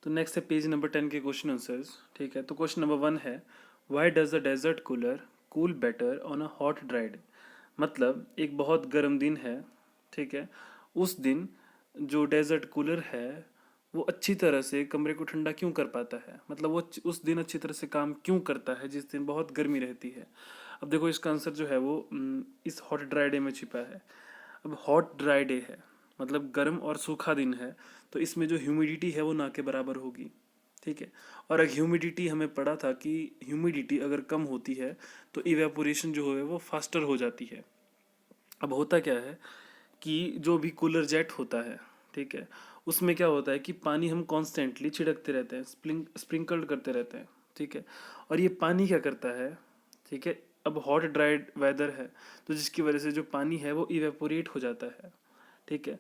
तो नेक्स्ट है page number 10 के क्वेश्चन आंसर्स। ठीक है, तो क्वेश्चन नंबर 1 है, why does the desert cooler cool better on a hot dry day. मतलब एक बहुत गर्म दिन है, ठीक है, उस दिन जो डेजर्ट कूलर है वो अच्छी तरह से कमरे को ठंडा क्यों कर पाता है, मतलब वो उस दिन अच्छी तरह से काम क्यों करता है जिस दिन बहुत गर्मी रहती है। अब देखो इसका आंसर जो है वो इस हॉट ड्राई डे में छिपा है। अब हॉट ड्राई डे है मतलब गर्म और सूखा दिन है, तो इसमें जो ह्यूमिडिटी है वो ना के बराबर होगी। ठीक है, और अगर ह्यूमिडिटी हमें पढ़ा था कि ह्यूमिडिटी अगर कम होती है तो इवेपोरेशन जो है वो फास्टर हो जाती है। अब होता क्या है कि जो भी कूलर जेट होता है, ठीक है, उसमें क्या होता है कि पानी हम कॉन्स्टेंटली छिड़कते रहते हैं, स्प्रिंकल करते रहते हैं। ठीक है, और ये पानी क्या करता है, ठीक है, अब हॉट ड्राइड वेदर है तो जिसकी वजह से जो पानी है वो इवेपोरेट हो जाता है। ठीक है,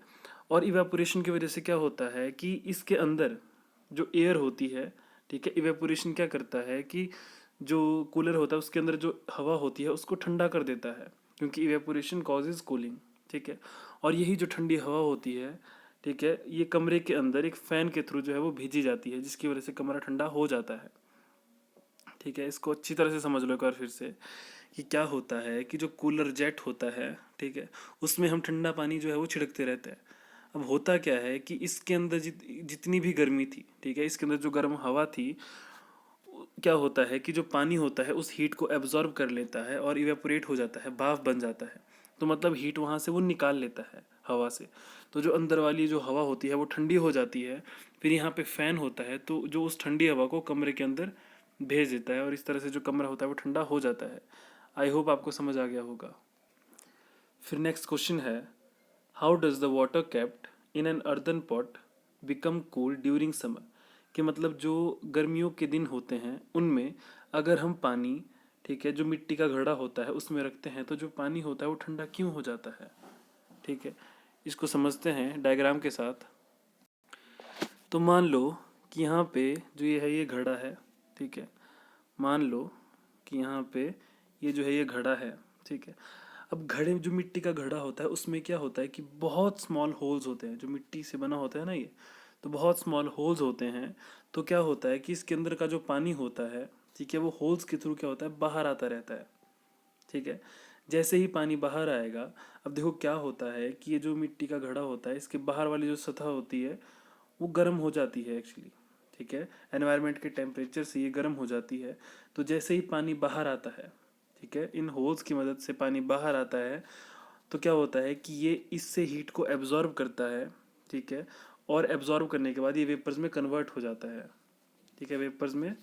और इवेपोरेशन की वजह से क्या होता है कि इसके अंदर जो एयर होती है, ठीक है, इवेपोरेशन क्या करता है कि जो कूलर होता है उसके अंदर जो हवा होती है उसको ठंडा कर देता है, क्योंकि इवेपोरेशन कॉजेज कूलिंग। ठीक है, और यही जो ठंडी हवा होती है, ठीक है, ये कमरे के अंदर एक फ़ैन के थ्रू जो है वो भेजी जाती है, जिसकी वजह से कमरा ठंडा हो जाता है। ठीक है, इसको अच्छी तरह से समझ लो एक बार फिर से कि क्या होता है कि जो कूलर जेट होता है, ठीक है, उसमें हम ठंडा पानी जो है वो छिड़कते रहते हैं। अब होता क्या है कि इसके अंदर जितनी भी गर्मी थी, ठीक है, इसके अंदर जो गर्म हवा थी, क्या होता है कि जो पानी होता है उस हीट को एब्जॉर्ब कर लेता है और इवेपोरेट हो जाता है, भाप बन जाता है। तो मतलब हीट वहाँ से वो निकाल लेता है हवा से। तो जो अंदर वाली जो हवा होती है वो ठंडी हो जाती है, फिर यहाँ पे फ़ैन होता है तो जो उस ठंडी हवा को कमरे के अंदर भेज देता है और इस तरह से जो कमरा होता है वो ठंडा हो जाता है। आई होप आपको समझ आ गया होगा। फिर नेक्स्ट क्वेश्चन है, how does the water kept in an earthen pot become cool during summer. कि मतलब जो गर्मियों के दिन होते हैं उनमें अगर हम पानी, ठीक है, जो मिट्टी का घड़ा होता है उसमें रखते हैं तो जो पानी होता है वो ठंडा क्यों हो जाता है। ठीक है, इसको समझते हैं डायग्राम के साथ। तो मान लो कि यहाँ पे जो ये है ये घड़ा है, ठीक है, मान लो कि यहाँ पे ये जो है ये घड़ा है। ठीक है, अब घड़े जो मिट्टी का घड़ा होता है उसमें क्या होता है कि बहुत स्मॉल होल्स होते हैं, जो मिट्टी से बना होता है ना ये, तो बहुत स्मॉल होल्स होते हैं। तो क्या होता है कि इसके अंदर का जो पानी होता है, ठीक है, वो होल्स के थ्रू क्या होता है बाहर आता रहता है। ठीक है, जैसे ही पानी बाहर आएगा, अब देखो क्या होता है कि ये जो मिट्टी का घड़ा होता है इसके बाहर वाली जो सतह होती है वो गर्म हो जाती है एक्चुअली। ठीक है, एनवायरनमेंट के टेम्परेचर से ये गर्म हो जाती है। तो जैसे ही पानी बाहर आता है, ठीक है, इन होल्स की मदद से पानी बाहर आता है, तो क्या होता है कि ये इससे हीट को एब्जॉर्ब करता है। ठीक है, और एब्जॉर्ब करने के बाद ये वेपर्स में कन्वर्ट हो जाता है। ठीक है, वेपर्स में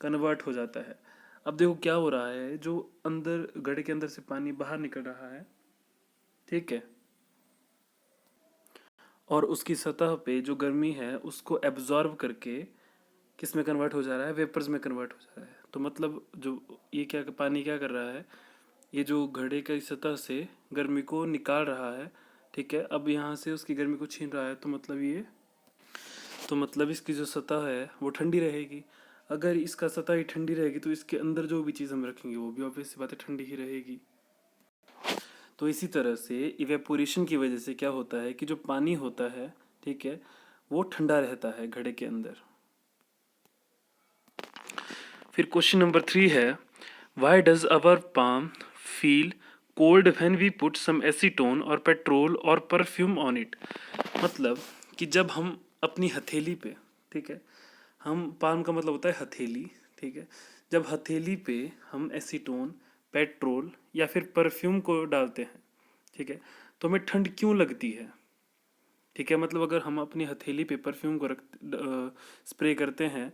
कन्वर्ट हो जाता है। अब देखो क्या हो रहा है, जो अंदर घड़े के अंदर से पानी बाहर निकल रहा है, ठीक है, और उसकी सतह पे जो गर्मी है उसको एब्जॉर्ब करके किस में कन्वर्ट हो जा रहा है, वेपर्स में कन्वर्ट हो जा रहा है। तो मतलब जो ये क्या पानी क्या कर रहा है, ये जो घड़े की सतह से गर्मी को निकाल रहा है। ठीक है, अब यहाँ से उसकी गर्मी को छीन रहा है, तो मतलब इसकी जो सतह है वो ठंडी रहेगी। अगर इसका सतह ही ठंडी रहेगी तो इसके अंदर जो भी चीज़ हम रखेंगे वो भी ऑब्वियस सी बात है ठंडी ही रहेगी। तो इसी तरह से इवेपोरेशन की वजह से क्या होता है कि जो पानी होता है, ठीक है, वो ठंडा रहता है घड़े के अंदर। फिर क्वेश्चन नंबर 3 है, why does our palm feel cold when we put some acetone और पेट्रोल और परफ्यूम ऑन इट। मतलब कि जब हम अपनी हथेली पे, ठीक है, हम पाम का मतलब होता है हथेली, ठीक है, जब हथेली पे हम एसीटोन, पेट्रोल या फिर परफ्यूम को डालते हैं, ठीक है, तो हमें ठंड क्यों लगती है। ठीक है, मतलब अगर हम अपनी हथेली पे परफ्यूम को स्प्रे करते हैं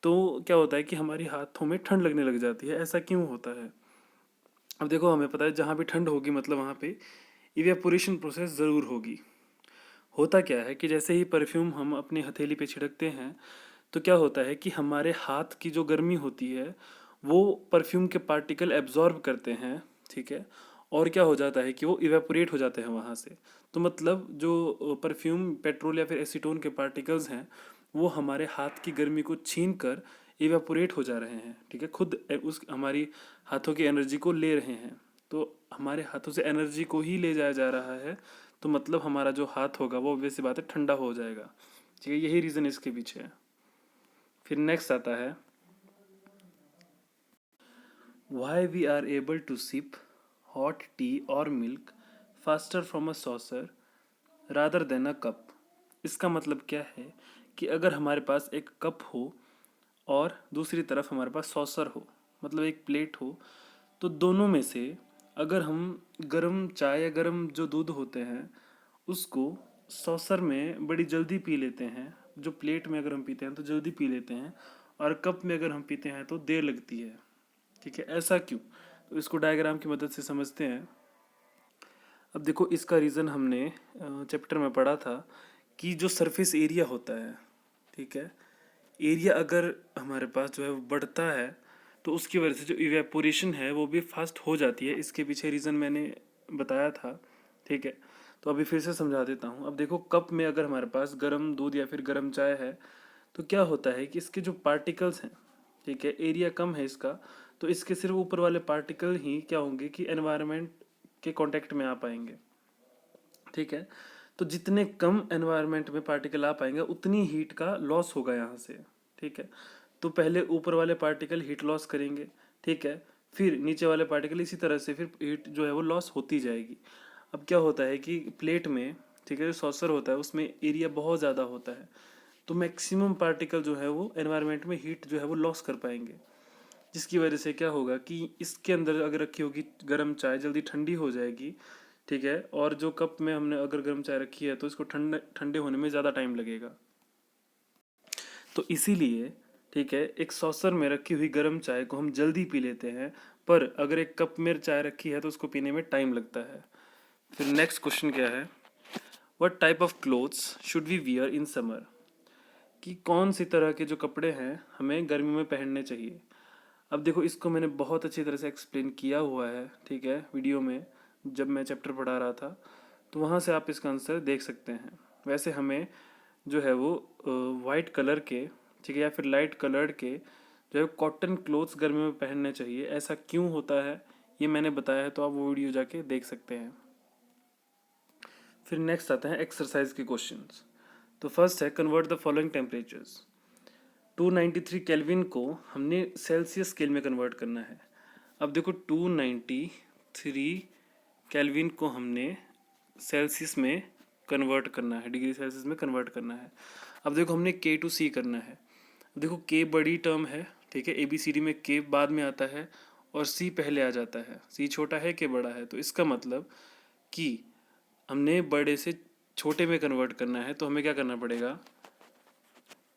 तो क्या होता है कि हमारी हाथों में ठंड लगने लग जाती है, ऐसा क्यों होता है। अब देखो हमें पता है जहाँ भी ठंड होगी मतलब वहाँ पे इवेपोरेशन प्रोसेस ज़रूर होगी। होता क्या है कि जैसे ही परफ्यूम हम अपनी हथेली पे छिड़कते हैं तो क्या होता है कि हमारे हाथ की जो गर्मी होती है वो परफ्यूम के पार्टिकल एब्जॉर्ब करते हैं। ठीक है, और क्या हो जाता है कि वो इवेपोरेट हो जाते हैं वहाँ से। तो मतलब जो परफ्यूम, पेट्रोल या फिर एसीटोन के पार्टिकल्स हैं वो हमारे हाथ की गर्मी को छीन कर इवेपोरेट हो जा रहे हैं। ठीक है, खुद उस हमारी हाथों की एनर्जी को ले रहे हैं। तो हमारे हाथों से एनर्जी को ही ले जाया जा रहा है, तो मतलब हमारा जो हाथ होगा वो ऑब्वियस सी बात है ठंडा हो जाएगा। ठीक है, यही रीज़न इसके पीछे है। फिर नेक्स्ट आता है why we are able to sip hot tea और milk faster from a saucer rather than a cup. इसका मतलब क्या है कि अगर हमारे पास एक कप हो और दूसरी तरफ हमारे पास सॉसर हो, मतलब एक प्लेट हो, तो दोनों में से अगर हम गरम चाय या गरम जो दूध होते हैं उसको सॉसर में बड़ी जल्दी पी लेते हैं, जो प्लेट में अगर हम पीते हैं तो जल्दी पी लेते हैं, और कप में अगर हम पीते हैं तो देर लगती है। ठीक है, ऐसा क्यों? तो इसको डायग्राम की मदद से समझते हैं। अब देखो, इसका रीज़न हमने चैप्टर में पढ़ा था कि जो सरफेस एरिया होता है, ठीक है, एरिया अगर हमारे पास जो है वो बढ़ता है तो उसकी वजह से जो इवेपोरेशन है वो भी फास्ट हो जाती है। इसके पीछे रीज़न मैंने बताया था। ठीक है, तो अभी फिर से समझा देता हूँ। अब देखो, कप में अगर हमारे पास गर्म दूध या फिर गर्म चाय है तो क्या होता है कि इसके जो पार्टिकल्स हैं, ठीक है, एरिया कम है इसका, तो इसके सिर्फ ऊपर वाले पार्टिकल ही क्या होंगे कि एनवायरनमेंट के कांटेक्ट में आ पाएंगे। ठीक है, तो जितने कम एनवायरनमेंट में पार्टिकल आ पाएंगे उतनी हीट का लॉस होगा यहाँ से। ठीक है, तो पहले ऊपर वाले पार्टिकल हीट लॉस करेंगे, ठीक है, फिर नीचे वाले पार्टिकल इसी तरह से फिर हीट जो है वो लॉस होती जाएगी। अब क्या होता है कि प्लेट में, ठीक है, जो सॉसर होता है उसमें एरिया बहुत ज़्यादा होता है, तो मैक्सिमम पार्टिकल जो है वो एनवायरनमेंट में हीट जो है वो लॉस कर पाएंगे, जिसकी वजह से क्या होगा कि इसके अंदर अगर रखी होगी गर्म चाय जल्दी ठंडी हो जाएगी। ठीक है, और जो कप में हमने अगर गर्म चाय रखी है तो इसको ठंडे ठंडे होने में ज़्यादा टाइम लगेगा। तो इसीलिए, ठीक है, एक सॉसर में रखी हुई गर्म चाय को हम जल्दी पी लेते हैं, पर अगर एक कप में चाय रखी है तो उसको पीने में टाइम लगता है। फिर नेक्स्ट क्वेश्चन क्या है, what type of clothes should we wear in summer? कि कौन सी तरह के जो कपड़े हैं हमें गर्मी में पहनने चाहिए। अब देखो, इसको मैंने बहुत अच्छी तरह से एक्सप्लेन किया हुआ है, ठीक है, वीडियो में जब मैं चैप्टर पढ़ा रहा था, तो वहाँ से आप इसका आंसर देख सकते हैं। वैसे हमें जो है वो वाइट कलर के, ठीक है, या फिर लाइट कलर्ड के जो है कॉटन क्लोथ्स गर्मी में पहनने चाहिए। ऐसा क्यों होता है ये मैंने बताया है, तो आप वो वीडियो जाके देख सकते हैं। फिर नेक्स्ट आते हैं एक्सरसाइज के क्वेश्चंस। तो फर्स्ट है convert the following temperatures. 293 kelvin को हमने सेल्सियस स्केल में कन्वर्ट करना है। अब देखो, 293 केल्विन को हमने सेल्सियस में कन्वर्ट करना है, डिग्री सेल्सियस में कन्वर्ट करना है। अब देखो, हमने के टू सी करना है। देखो, के बड़ी टर्म है, ठीक है, ABCD में के बाद में आता है और सी पहले आ जाता है। सी छोटा है, के बड़ा है, तो इसका मतलब कि हमने बड़े से छोटे में कन्वर्ट करना है, तो हमें क्या करना पड़ेगा,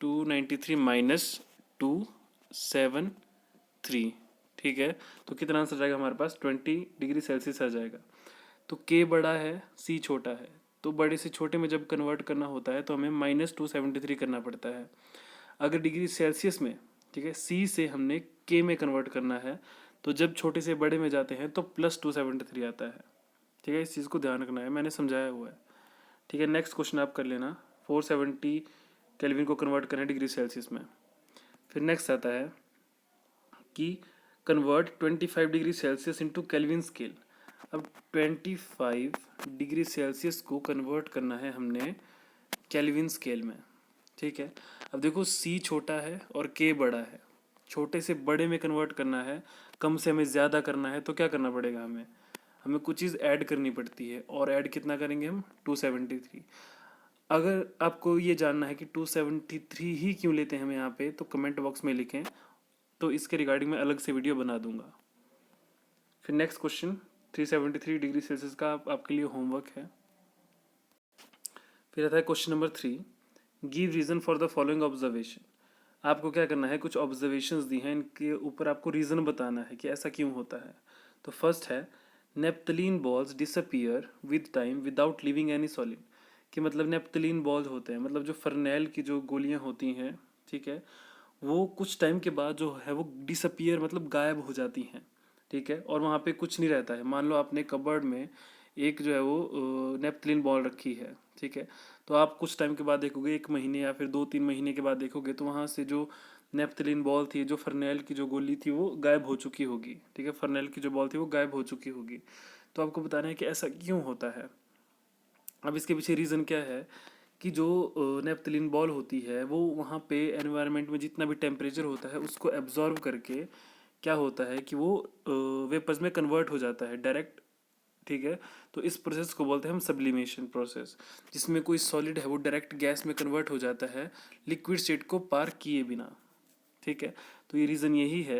293 माइनस 273, ठीक है, तो कितना आंसर जाएगा हमारे पास, 20 डिग्री सेल्सियस आ जाएगा। तो के बड़ा है, सी छोटा है, तो बड़े से छोटे में जब कन्वर्ट करना होता है तो हमें -273 करना पड़ता है। अगर डिग्री सेल्सियस में, ठीक है, सी से हमने के में कन्वर्ट करना है, तो जब छोटे से बड़े में जाते हैं तो +273 आता है। ठीक है, इस चीज़ को ध्यान रखना है, मैंने समझाया हुआ है। ठीक है, नेक्स्ट क्वेश्चन आप कर लेना। 470 केल्विन को कन्वर्ट करना है डिग्री सेल्सियस में। फिर नेक्स्ट आता है कि convert 25 degree Celsius into kelvin scale. अब 25 डिग्री सेल्सियस को कन्वर्ट करना है हमने केल्विन स्केल में। ठीक है, अब देखो, सी छोटा है और के बड़ा है, छोटे से बड़े में कन्वर्ट करना है, कम से हमें ज़्यादा करना है, तो क्या करना पड़ेगा, हमें हमें कुछ चीज़ ऐड करनी पड़ती है, और ऐड कितना करेंगे हम, 273। अगर आपको ये जानना है कि 273 ही क्यों लेते हैं हम यहाँ पे, तो कमेंट बॉक्स में लिखें, तो इसके रिगार्डिंग मैं अलग से वीडियो बना दूंगा। फिर नेक्स्ट क्वेश्चन, 373 डिग्री सेल्सियस का आपके लिए होमवर्क है। फिर आता है question number 3, give reason for the following observation. आपको क्या करना है, कुछ ऑब्जर्वेशंस दी हैं, इनके ऊपर आपको रीज़न बताना है कि ऐसा क्यों होता है। तो फर्स्ट है, naphthalene balls disappear with time without leaving any solid. कि मतलब नेप्थलीन बॉल्स होते हैं, मतलब जो फर्नेल की जो गोलियां होती हैं, ठीक है, वो कुछ टाइम के बाद जो है वो डिसअपियर मतलब गायब हो जाती हैं। ठीक है, और वहाँ पे कुछ नहीं रहता है। मान लो आपने कबर्ड में एक जो है वो नेप्थलीन बॉल रखी है, ठीक है, तो आप कुछ टाइम के बाद देखोगे, 1 महीने या फिर 2-3 महीने के बाद देखोगे, तो वहाँ से जो नेप्थलीन बॉल थी, जो फर्नेल की जो गोली थी, वो गायब हो चुकी होगी। ठीक है, फर्नेल की जो बॉल थी वो गायब हो चुकी होगी। तो आपको बताना है कि ऐसा क्यों होता है। अब इसके पीछे रीज़न क्या है कि जो नेपथलीन बॉल होती है वो वहाँ पे एनवायरनमेंट में जितना भी टेम्परेचर होता है उसको एब्जॉर्ब करके क्या होता है कि वो वेपर्स में कन्वर्ट हो जाता है डायरेक्ट। ठीक है, तो इस प्रोसेस को बोलते हैं हम सब्लिमेशन प्रोसेस, जिसमें कोई सॉलिड है वो डायरेक्ट गैस में कन्वर्ट हो जाता है लिक्विड स्टेट को पार किए बिना। ठीक है, तो ये रीज़न यही है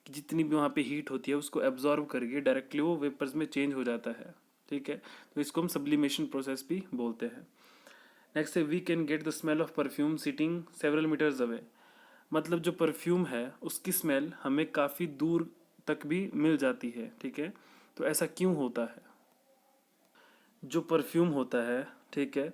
कि जितनी भी वहाँ पे हीट होती है उसको एब्जॉर्ब करके डायरेक्टली वो वेपर्स में चेंज हो जाता है। ठीक है, तो इसको हम सब्लिमेशन प्रोसेस भी बोलते हैं। नेक्स्ट है we can get the smell of perfume sitting several metres away. मतलब जो परफ्यूम है उसकी स्मेल हमें काफ़ी दूर तक भी मिल जाती है। ठीक है, तो ऐसा क्यों होता है? जो परफ्यूम होता है, ठीक है,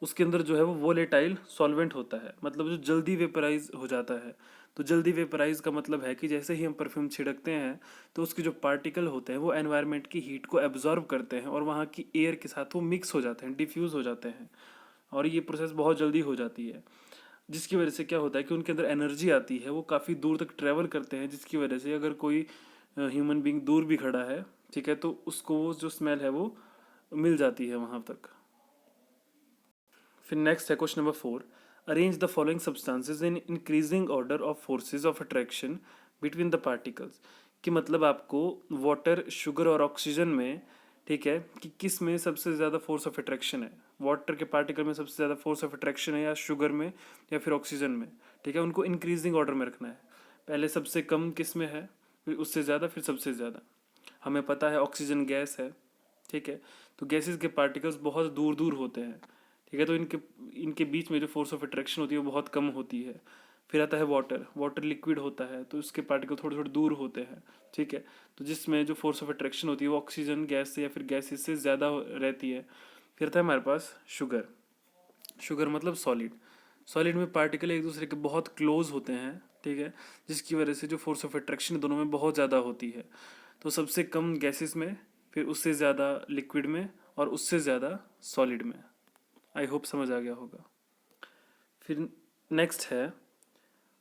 उसके अंदर जो है वो वोलेटाइल सॉल्वेंट होता है, मतलब जो जल्दी वेपराइज हो जाता है। तो जल्दी वेपराइज का मतलब है कि जैसे ही हम परफ्यूम छिड़कते हैं तो उसके जो पार्टिकल होते हैं वो एनवायरनमेंट की हीट को एब्जॉर्ब करते हैं और वहाँ की एयर के साथ वो मिक्स हो जाते हैं, डिफ्यूज़ हो जाते हैं, और ये प्रोसेस बहुत जल्दी हो जाती है। जिसकी वजह से क्या होता है कि उनके अंदर एनर्जी आती है, वो काफ़ी दूर तक ट्रैवल करते हैं, जिसकी वजह से अगर कोई ह्यूमन बींग दूर भी खड़ा है, ठीक है, तो उसको वो जो स्मेल है वो मिल जाती है वहाँ तक। फिर नेक्स्ट है question number 4। Arrange the following substances in increasing order of forces of attraction between the particles. कि मतलब आपको वाटर, शुगर और ऑक्सीजन में, ठीक है, कि किस में सबसे ज़्यादा फोर्स ऑफ अट्रैक्शन है। वाटर के पार्टिकल में सबसे ज़्यादा फोर्स ऑफ अट्रैक्शन है, या शुगर में, या फिर ऑक्सीजन में। ठीक है, उनको इंक्रीजिंग ऑर्डर में रखना है। पहले सबसे कम किस में है, फिर उससे ज़्यादा, फिर सबसे ज़्यादा। हमें पता है ऑक्सीजन गैस है। ठीक है, तो गैसेस के पार्टिकल्स बहुत दूर दूर होते हैं। ठीक है, तो इनके इनके बीच में जो फोर्स ऑफ अट्रैक्शन होती है वो बहुत कम होती है। फिर आता है वाटर। वाटर लिक्विड होता है तो उसके पार्टिकल थोड़े थोड़े दूर होते हैं। ठीक है, तो जिसमें जो फोर्स ऑफ अट्रैक्शन होती है वो ऑक्सीजन गैस से या फिर गैसेस से ज़्यादा रहती है। फिर आता है हमारे पास शुगर। शुगर मतलब सॉलिड। सॉलिड में पार्टिकल एक दूसरे के बहुत क्लोज होते हैं। ठीक है, जिसकी वजह से जो फोर्स ऑफ अट्रैक्शन दोनों में बहुत ज़्यादा होती है। तो सबसे कम गैसेस में, फिर उससे ज़्यादा लिक्विड में, और उससे ज़्यादा सॉलिड में। आई होप समझ आ गया होगा। फिर नेक्स्ट है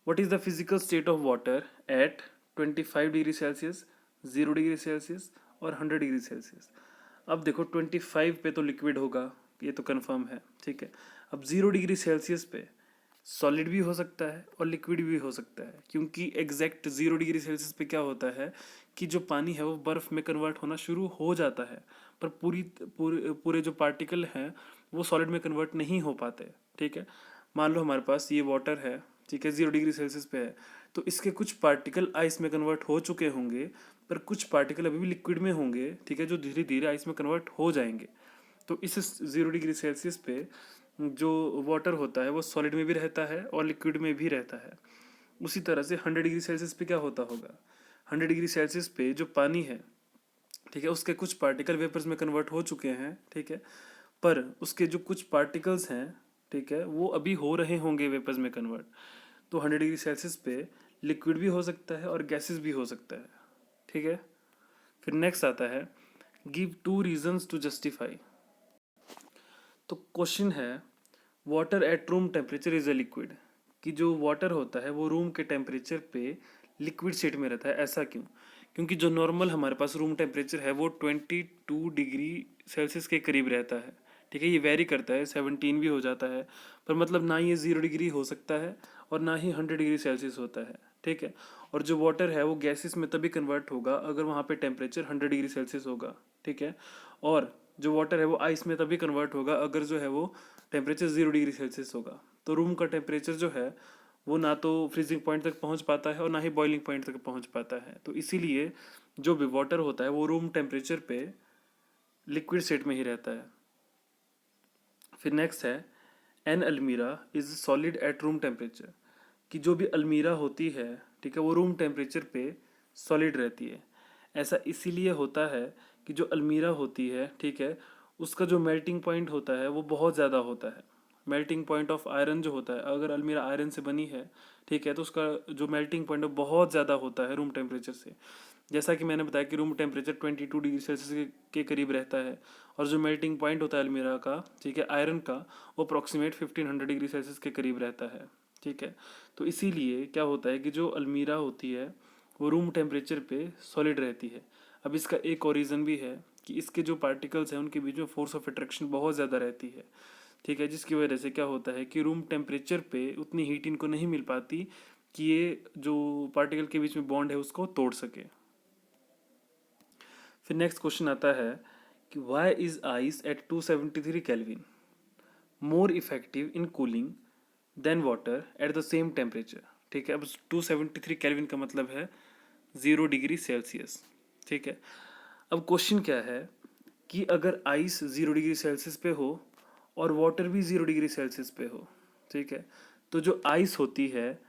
what is the physical state of water at 25 degree Celsius, 0 degree Celsius और 100 डिग्री सेल्सियस। अब देखो 25 पे तो लिक्विड होगा, ये तो कंफर्म है। ठीक है, अब 0 डिग्री सेल्सियस पे सॉलिड भी हो सकता है और लिक्विड भी हो सकता है, क्योंकि एग्जैक्ट 0 डिग्री सेल्सियस पे क्या होता है कि जो पानी है वो बर्फ़ में कन्वर्ट होना शुरू हो जाता है, पर पूरे जो पार्टिकल हैं वो सॉलिड में कन्वर्ट नहीं हो पाते। ठीक है, मान लो हमारे पास ये वाटर है, ठीक है, 0 डिग्री सेल्सियस पे है, तो इसके कुछ पार्टिकल आइस में कन्वर्ट हो चुके होंगे, पर कुछ पार्टिकल अभी भी लिक्विड में होंगे। ठीक है, जो धीरे धीरे आइस में कन्वर्ट हो जाएंगे। तो इस 0 डिग्री सेल्सियस पे जो वाटर होता है वो सॉलिड में भी रहता है और लिक्विड में भी रहता है। उसी तरह से 100 डिग्री सेल्सियस पे क्या होता होगा? 100 डिग्री सेल्सियस पे जो पानी है, ठीक है, उसके कुछ पार्टिकल वेपर्स में कन्वर्ट हो चुके हैं। ठीक है, पर उसके जो कुछ पार्टिकल्स हैं, ठीक है, वो अभी हो रहे होंगे वेपर्स में कन्वर्ट। तो 100 डिग्री सेल्सियस पे लिक्विड भी हो सकता है और गैसेस भी हो सकता है। ठीक है, फिर नेक्स्ट आता है गिव 2 रीजंस टू जस्टिफाई। तो क्वेश्चन है water at room temperature is a liquid. कि जो वाटर होता है वो रूम के टेम्परेचर पे लिक्विड स्टेट में रहता है, ऐसा क्यों? क्योंकि जो नॉर्मल हमारे पास रूम टेम्परेचर है वो 22 डिग्री सेल्सियस के करीब रहता है। ठीक है, ये वेरी करता है, 17 भी हो जाता है, पर मतलब ना ये 0 डिग्री हो सकता है और ना ही 100 डिग्री सेल्सियस होता है। ठीक है, और जो वाटर है वो गैसेस में तभी कन्वर्ट होगा अगर वहाँ पे टेम्परेचर 100 डिग्री सेल्सियस होगा। ठीक है, और जो वाटर है वो आइस में तभी कन्वर्ट होगा अगर जो है वो टेम्परेचर 0 डिग्री सेल्सियस होगा। तो रूम का टेम्परेचर जो है वो ना तो फ्रीजिंग पॉइंट तक पहुंच पाता है और ना ही बॉइलिंग पॉइंट तक पहुंच पाता है। तो इसीलिए जो भी वाटर होता है वो रूम टेम्परेचर पे लिक्विड स्टेट में ही रहता है। फिर नेक्स्ट है एन अलमीरा is solid at room temperature. कि जो भी अलमीरा होती है, ठीक है, वो रूम टेम्परेचर पे सॉलिड रहती है। ऐसा इसीलिए होता है कि जो अलमीरा होती है, ठीक है, उसका जो मेल्टिंग पॉइंट होता है वो बहुत ज़्यादा होता है। मेल्टिंग पॉइंट ऑफ आयरन जो होता है, अगर अलमीरा आयरन से बनी है, ठीक है, तो उसका जो मेल्टिंग पॉइंट है बहुत ज़्यादा होता है रूम टेम्परेचर से। जैसा कि मैंने बताया कि रूम टेम्परेचर 22 डिग्री सेल्सियस के करीब रहता है, और जो मेल्टिंग पॉइंट होता है अलमीरा का, ठीक है, आयरन का, वो अप्रॉक्सीमेट 1500 डिग्री सेल्सियस के करीब रहता है। ठीक है, तो इसीलिए क्या होता है कि जो अलमीरा होती है वो रूम टेम्परेचर पे सॉलिड रहती है। अब इसका एक और रीज़न भी है कि इसके जो पार्टिकल्स हैं उनके बीच में फोर्स ऑफ अट्रैक्शन बहुत ज़्यादा रहती है। ठीक है, जिसकी वजह से क्या होता है कि रूम टेम्परेचर पे उतनी हीट इनको नहीं मिल पाती कि ये जो पार्टिकल के बीच में बॉन्ड है उसको तोड़ सके। फिर नेक्स्ट क्वेश्चन आता है कि why is ice at 273 kelvin more effective in cooling than water at the same temperature. ठीक है, अब 273 केल्विन का मतलब है 0 डिग्री सेल्सियस। ठीक है, अब क्वेश्चन क्या है कि अगर आइस 0 डिग्री सेल्सियस पे हो और वाटर भी 0 डिग्री सेल्सियस पे हो, ठीक है, तो जो आइस होती है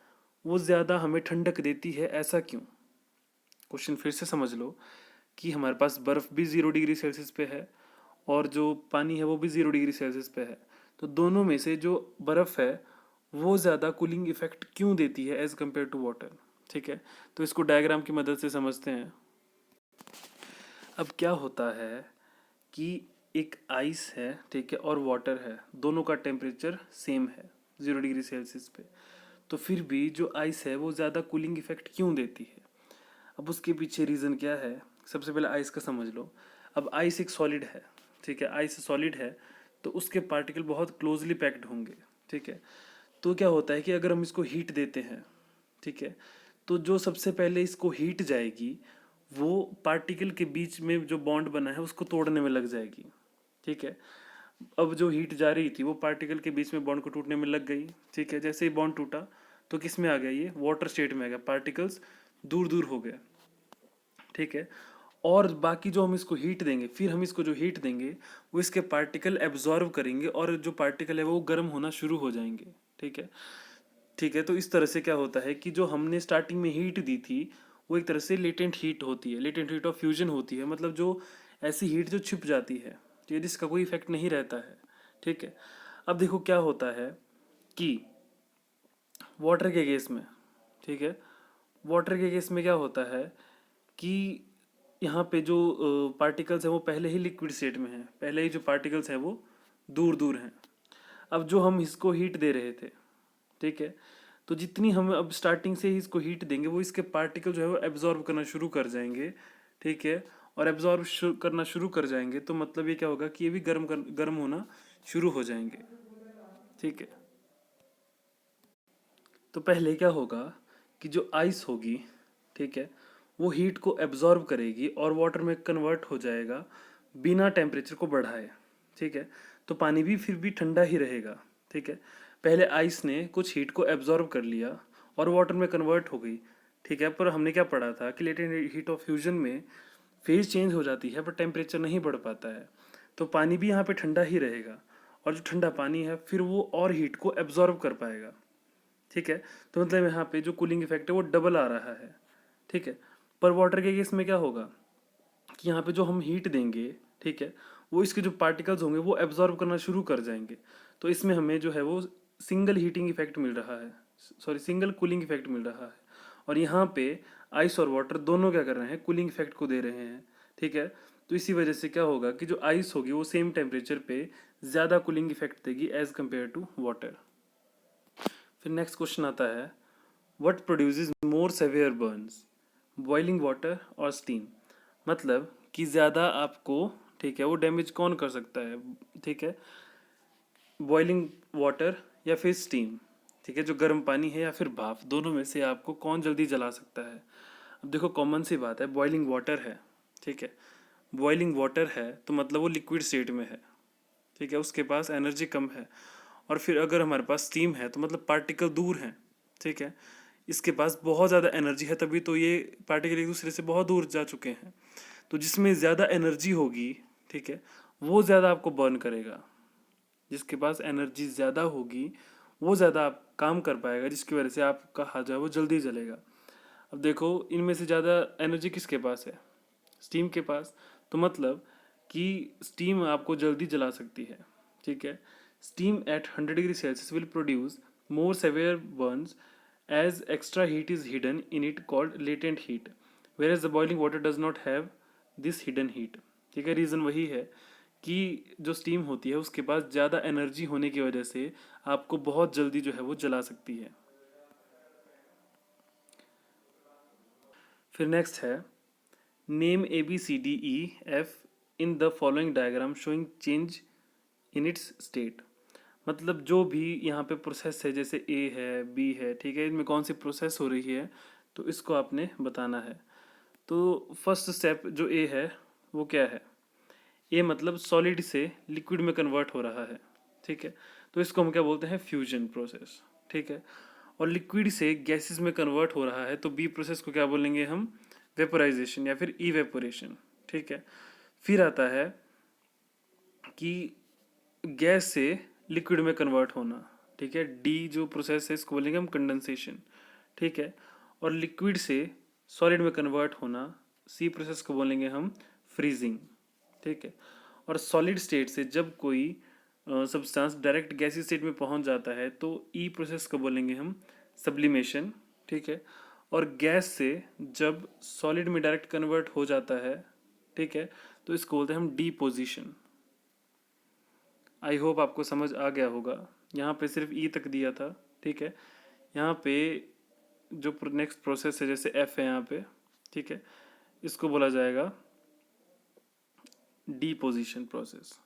वो ज़्यादा हमें ठंडक देती है, ऐसा क्यों? क्वेश्चन फिर से समझ लो कि हमारे पास बर्फ़ भी 0 डिग्री सेल्सियस पे है और जो पानी है वो भी 0 डिग्री सेल्सियस पे है, तो दोनों में से जो बर्फ़ है वो ज़्यादा कूलिंग इफेक्ट क्यों देती है एज़ कम्पेयर टू वाटर? ठीक है, तो इसको डायग्राम की मदद से समझते हैं। अब क्या होता है कि एक आइस है, ठीक है, और वाटर है, दोनों का टेम्परेचर सेम है 0 डिग्री सेल्सियस पे, तो फिर भी जो आइस है वो ज़्यादा कूलिंग इफेक्ट क्यों देती है? अब उसके पीछे रीज़न क्या है? सबसे पहले आइस का समझ लो। अब आइस एक सॉलिड है, ठीक है, आइस सॉलिड है तो उसके पार्टिकल बहुत क्लोजली पैक्ड होंगे। ठीक है, तो क्या होता है कि अगर हम इसको हीट देते हैं, ठीक है, तो जो सबसे पहले इसको हीट जाएगी वो पार्टिकल के बीच में जो बॉन्ड बना है उसको तोड़ने में लग जाएगी। ठीक है, अब जो हीट जा रही थी वो पार्टिकल के बीच में बॉन्ड को टूटने में लग गई। ठीक है, जैसे ही बॉन्ड टूटा तो किस में आ गया, ये वाटर स्टेट में आ गया, पार्टिकल्स दूर दूर हो गए। ठीक है, और बाकी जो हम इसको हीट देंगे, फिर हम इसको जो हीट देंगे वो इसके पार्टिकल एब्जॉर्व करेंगे और जो पार्टिकल है वो गर्म होना शुरू हो जाएंगे। ठीक है, ठीक है, तो इस तरह से क्या होता है कि जो हमने स्टार्टिंग में हीट दी थी वो एक तरह से लेटेंट हीट होती है, लेटेंट हीट ऑफ फ्यूजन होती है, मतलब जो ऐसी हीट जो छिप जाती है, ठीक है, जिसका कोई इफेक्ट नहीं रहता है। ठीक है, अब देखो क्या होता है कि वाटर के केस में, ठीक है, वाटर के केस में क्या होता है कि यहाँ पे जो पार्टिकल्स हैं वो पहले ही लिक्विड स्टेट में हैं, पहले ही जो पार्टिकल्स हैं वो दूर दूर हैं। अब जो हम इसको हीट दे रहे थे, ठीक है, तो जितनी हम अब स्टार्टिंग से ही इसको हीट देंगे वो इसके पार्टिकल जो है वो एब्जॉर्ब करना शुरू कर जाएंगे। ठीक है, और एब्जॉर्ब करना शुरू कर जाएंगे तो मतलब ये क्या होगा कि ये भी गर्म होना शुरू हो जाएंगे। ठीक है, तो पहले क्या होगा कि जो आइस होगी, ठीक है, वो हीट को एब्जॉर्ब करेगी और वाटर में कन्वर्ट हो जाएगा बिना टेम्परेचर को बढ़ाए। ठीक है, तो पानी भी फिर भी ठंडा ही रहेगा। ठीक है, पहले आइस ने कुछ हीट को एब्जॉर्ब कर लिया और वाटर में कन्वर्ट हो गई। ठीक है, पर हमने क्या पढ़ा था कि लेटेंट हीट ऑफ फ्यूजन में फेज चेंज हो जाती है पर टेम्परेचर नहीं बढ़ पाता है, तो पानी भी यहाँ पे ठंडा ही रहेगा और जो ठंडा पानी है फिर वो और हीट को एब्जॉर्ब कर पाएगा। ठीक है, तो मतलब यहाँ पे जो कूलिंग इफेक्ट है वो डबल आ रहा है। ठीक है, पर वाटर के केस में क्या होगा कि यहाँ पे जो हम हीट देंगे, ठीक है, वो इसके जो पार्टिकल्स होंगे वो एब्जॉर्ब करना शुरू कर जाएंगे, तो इसमें हमें जो है वो सिंगल हीटिंग इफेक्ट मिल रहा है, सॉरी सिंगल कूलिंग इफेक्ट मिल रहा है। और यहाँ पे आइस और वाटर दोनों क्या कर रहे हैं, कूलिंग इफेक्ट को दे रहे हैं। ठीक है, तो इसी वजह से क्या होगा कि जो आइस होगी वो सेम टेम्परेचर पे ज़्यादा कूलिंग इफेक्ट देगी एज कम्पेयर टू वाटर। फिर नेक्स्ट क्वेश्चन आता है what produces more severe burns, boiling water और स्टीम? मतलब कि ज़्यादा आपको, ठीक है, वो डैमेज कौन कर सकता है? ठीक है, बॉइलिंग वाटर या फिर स्टीम? ठीक है, जो गर्म पानी है या फिर भाप, दोनों में से आपको कौन जल्दी जला सकता है? अब देखो कॉमन सी बात है, बॉइलिंग वाटर है, ठीक है, बॉइलिंग वाटर है तो मतलब वो लिक्विड स्टेट में है, ठीक है, उसके पास एनर्जी कम है। और फिर अगर हमारे पास स्टीम है तो मतलब पार्टिकल दूर हैं, ठीक है, इसके पास बहुत ज़्यादा एनर्जी है, तभी तो ये पार्टिकल एक दूसरे से बहुत दूर जा चुके हैं। तो जिसमें ज़्यादा एनर्जी होगी, ठीक है, वो ज़्यादा आपको बर्न करेगा, जिसके पास एनर्जी ज़्यादा होगी वो ज़्यादा आप काम कर पाएगा, जिसकी वजह से आपका हाथ जो है वो जल्दी जलेगा। अब देखो इनमें से ज़्यादा एनर्जी किसके पास है, स्टीम के पास, तो मतलब कि स्टीम आपको जल्दी जला सकती है। ठीक है, steam at 100 degree Celsius will produce more severe burns as extra heat is hidden in it called latent heat, whereas the boiling water does not have this hidden heat. ठीक है, reason वही है कि जो steam होती है उसके पास ज़्यादा एनर्जी होने की वजह से आपको बहुत जल्दी जो है वो जला सकती है। फिर नेक्स्ट है name A B C D E F in the following diagram showing change in its state. मतलब जो भी यहाँ पे प्रोसेस है, जैसे ए है, बी है, ठीक है, इनमें कौन सी प्रोसेस हो रही है, तो इसको आपने बताना है। तो फर्स्ट स्टेप जो ए है वो क्या है? ए मतलब सॉलिड से लिक्विड में कन्वर्ट हो रहा है, ठीक है, तो इसको हम क्या बोलते हैं? फ्यूजन प्रोसेस, ठीक है। और लिक्विड से गैसेस में कन्वर्ट हो रहा है तो बी प्रोसेस को क्या बोलेंगे हम? वेपोराइजेशन या फिर इवेपोरेशन, ठीक है। फिर आता है कि गैस से लिक्विड में कन्वर्ट होना, ठीक है, डी जो प्रोसेस है इसको बोलेंगे हम कंडेंसेशन, ठीक है। और लिक्विड से सॉलिड में कन्वर्ट होना, सी प्रोसेस को बोलेंगे हम फ्रीजिंग, ठीक है। और सॉलिड स्टेट से जब कोई सब्सटेंस डायरेक्ट गैसी स्टेट में पहुंच जाता है तो ई प्रोसेस को बोलेंगे हम सब्लिमेशन, ठीक है। और गैस से जब सॉलिड में डायरेक्ट कन्वर्ट हो जाता है, ठीक है, तो इसको बोलते हैं हम डीपोजिशन। आई होप आपको समझ आ गया होगा। यहाँ पे सिर्फ ई तक दिया था, ठीक है। यहाँ पे जो नेक्स्ट प्रोसेस है, जैसे एफ है यहाँ पे, ठीक है, इसको बोला जाएगा डीपोजिशन प्रोसेस।